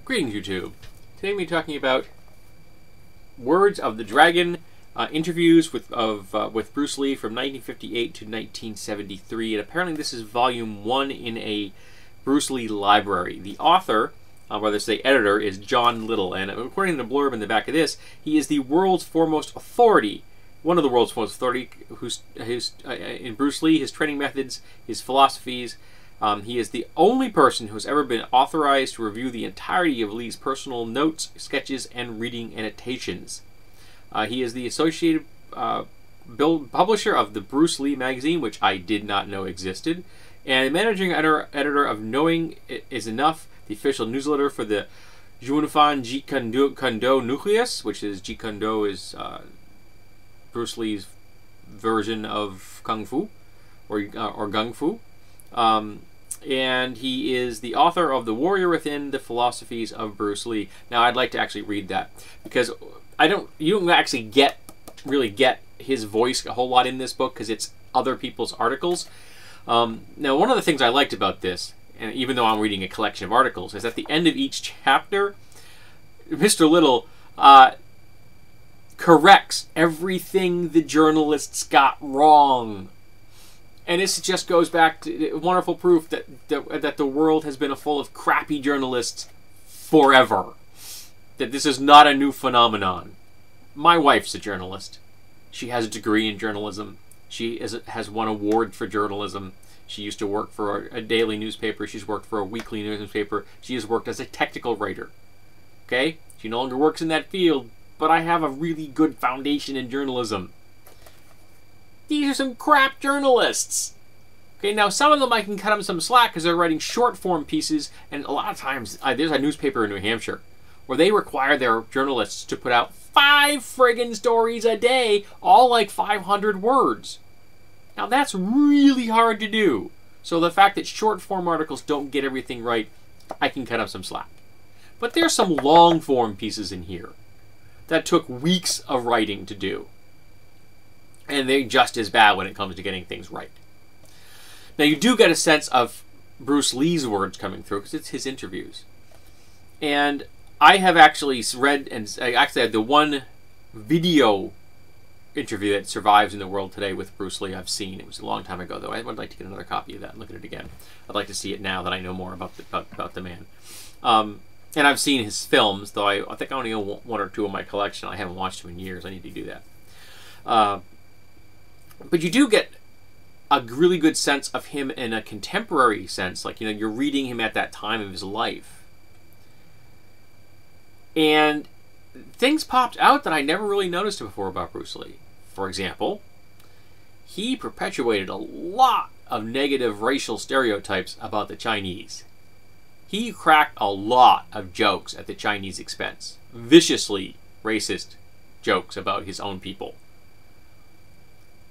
Greetings, YouTube. Today we'll be talking about Words of the Dragon, interviews with Bruce Lee from 1958 to 1973, and apparently this is volume 1 in a Bruce Lee library. The author, rather say editor, is John Little, and according to the blurb in the back of this, he is the world's foremost authority, one of the world's foremost authority, in Bruce Lee, his training methods, his philosophies. He is the only person who has ever been authorized to review the entirety of Lee's personal notes, sketches, and reading annotations. He is the associated publisher of the Bruce Lee magazine, which I did not know existed, and managing editor of Knowing Is Enough, the official newsletter for the Junfan Jeet Kune Do Nucleus, which is Jeet Kune Do is Bruce Lee's version of Kung Fu, or Gung Fu. And he is the author of The Warrior Within: The Philosophies of Bruce Lee. Now, I'd like to actually read that, because you don't actually really get his voice a whole lot in this book, because it's other people's articles. Now, one of the things I liked about this, and even though I'm reading a collection of articles, is at the end of each chapter, Mr. Little corrects everything the journalists got wrong. And this just goes back to wonderful proof that the world has been full of crappy journalists forever. That this is not a new phenomenon. My wife's a journalist. She has a degree in journalism. She has won an award for journalism. She used to work for a daily newspaper. She's worked for a weekly newspaper. She has worked as a technical writer. Okay? She no longer works in that field, but I have a really good foundation in journalism. These are some crap journalists. Okay, now some of them I can cut them some slack because they're writing short form pieces, and a lot of times there's a newspaper in New Hampshire where they require their journalists to put out 5 friggin' stories a day, all like 500 words. Now that's really hard to do. So the fact that short form articles don't get everything right, I can cut up some slack. But there's some long form pieces in here that took weeks of writing to do. And they're just as bad when it comes to getting things right. Now, you do get a sense of Bruce Lee's words coming through, because it's his interviews. And I have actually read, and I actually had the one video interview that survives in the world today with Bruce Lee I've seen. It was a long time ago, though. I would like to get another copy of that and look at it again. I'd like to see it now that I know more about the man. And I've seen his films, though I think I only own 1 or 2 in my collection. I haven't watched them in years. I need to do that. But you do get a really good sense of him in a contemporary sense. Like, you're reading him at that time of his life. And things popped out that I never really noticed before about Bruce Lee. For example, he perpetuated a lot of negative racial stereotypes about the Chinese. He cracked a lot of jokes at the Chinese expense. Viciously racist jokes about his own people.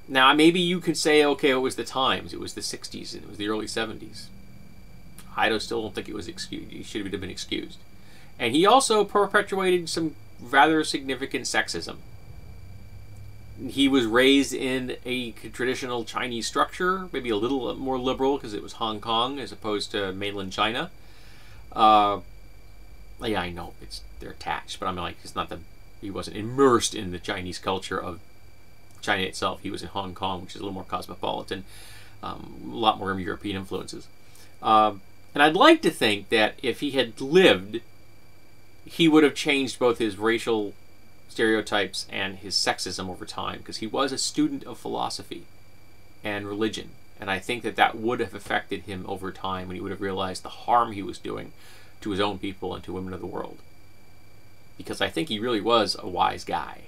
Now, maybe you could say, okay, it was the times. It was the 60s and it was the early 70s. I still don't think it was excused. He should have been excused. And he also perpetuated some rather significant sexism. He was raised in a traditional Chinese structure, maybe a little more liberal because it was Hong Kong as opposed to mainland China. Yeah, I know they're attached, but I'm like, it's not he wasn't immersed in the Chinese culture of China itself. He was in Hong Kong, which is a little more cosmopolitan, a lot more European influences. And I'd like to think that if he had lived, he would have changed both his racial stereotypes and his sexism over time, because he was a student of philosophy and religion. And I think that would have affected him over time, and he would have realized the harm he was doing to his own people and to women of the world. Because I think he really was a wise guy.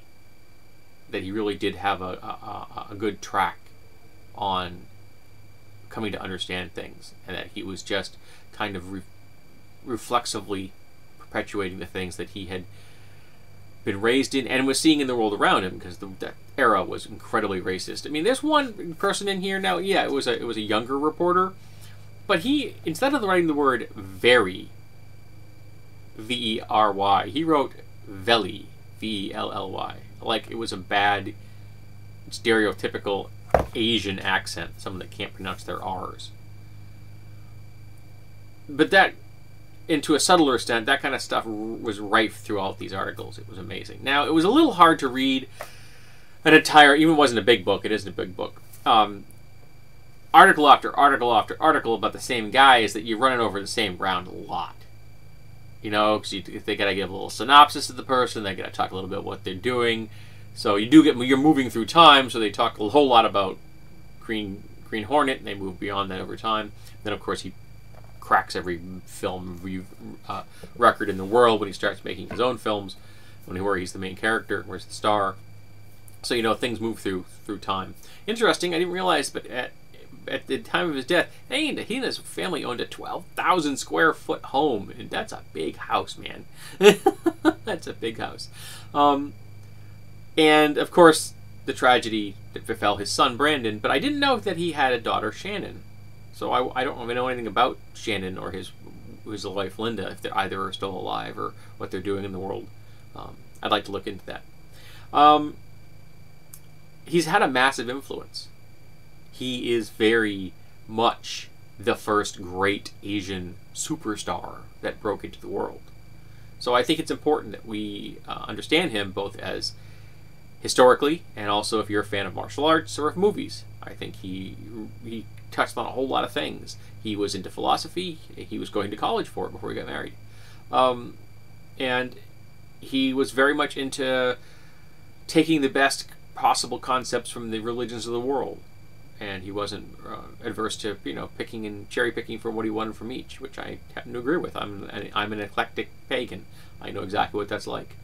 That he really did have a good track on coming to understand things, and that he was just kind of reflexively perpetuating the things that he had been raised in and was seeing in the world around him, because that era was incredibly racist. I mean, there's one person in here now, yeah, it was a younger reporter, but he, instead of writing the word very, V-E-R-Y, he wrote Velly, V-E-L-L-Y. Like it was a bad, stereotypical Asian accent, someone that can't pronounce their R's. But that and to a subtler extent, that kind of stuff was rife throughout these articles. It was amazing. Now, it was a little hard to read an entire, even wasn't a big book, it isn't a big book, article after article after article about the same guy, is that you're running over the same ground a lot. You know, because they got to give a little synopsis of the person, they got to talk a little bit what they're doing. So you do get, you're moving through time, so they talk a whole lot about Green Hornet, and they move beyond that over time. Then, of course, he cracks every film record in the world when he starts making his own films, where he's the main character, where he's the star. So, you know, things move through time. Interesting, I didn't realize, but at the time of his death, he and his family owned a 12,000 square foot home, and that's a big house, man. That's a big house. And, of course, the tragedy that befell his son, Brandon, but I didn't know that he had a daughter, Shannon. So I don't really know anything about Shannon or his wife, Linda, if either are still alive or what they're doing in the world. I'd like to look into that. He's had a massive influence. He is very much the first great Asian superstar that broke into the world. So I think it's important that we understand him both as historically, and also if you're a fan of martial arts or of movies. I think he touched on a whole lot of things. He was into philosophy. He was going to college for it before he got married. And he was very much into taking the best possible concepts from the religions of the world. And he wasn't adverse to, you know, picking and cherry picking from what he wanted from each, which I happen to agree with. I'm an eclectic pagan. I know exactly what that's like.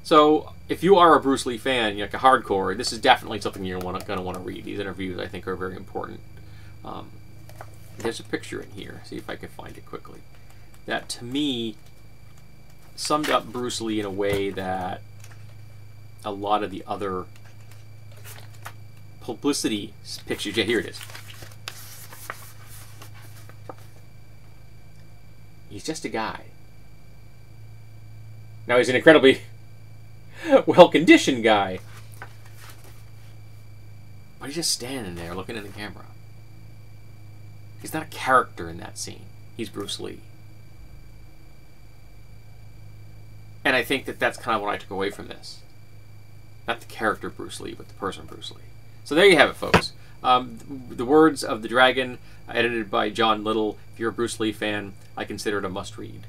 So, if you are a Bruce Lee fan, like a hardcore, this is definitely something you're going to want to read. These interviews, I think, are very important. There's a picture in here. See if I can find it quickly. That, to me, summed up Bruce Lee in a way that a lot of the other publicity pictures... Yeah, here it is. He's just a guy. Now, he's an incredibly well-conditioned guy. But he's just standing there looking at the camera. He's not a character in that scene. He's Bruce Lee. And I think that that's kind of what I took away from this. Not the character Bruce Lee, but the person Bruce Lee. So there you have it, folks. The Words of the Dragon, edited by John Little. If you're a Bruce Lee fan, I consider it a must-read.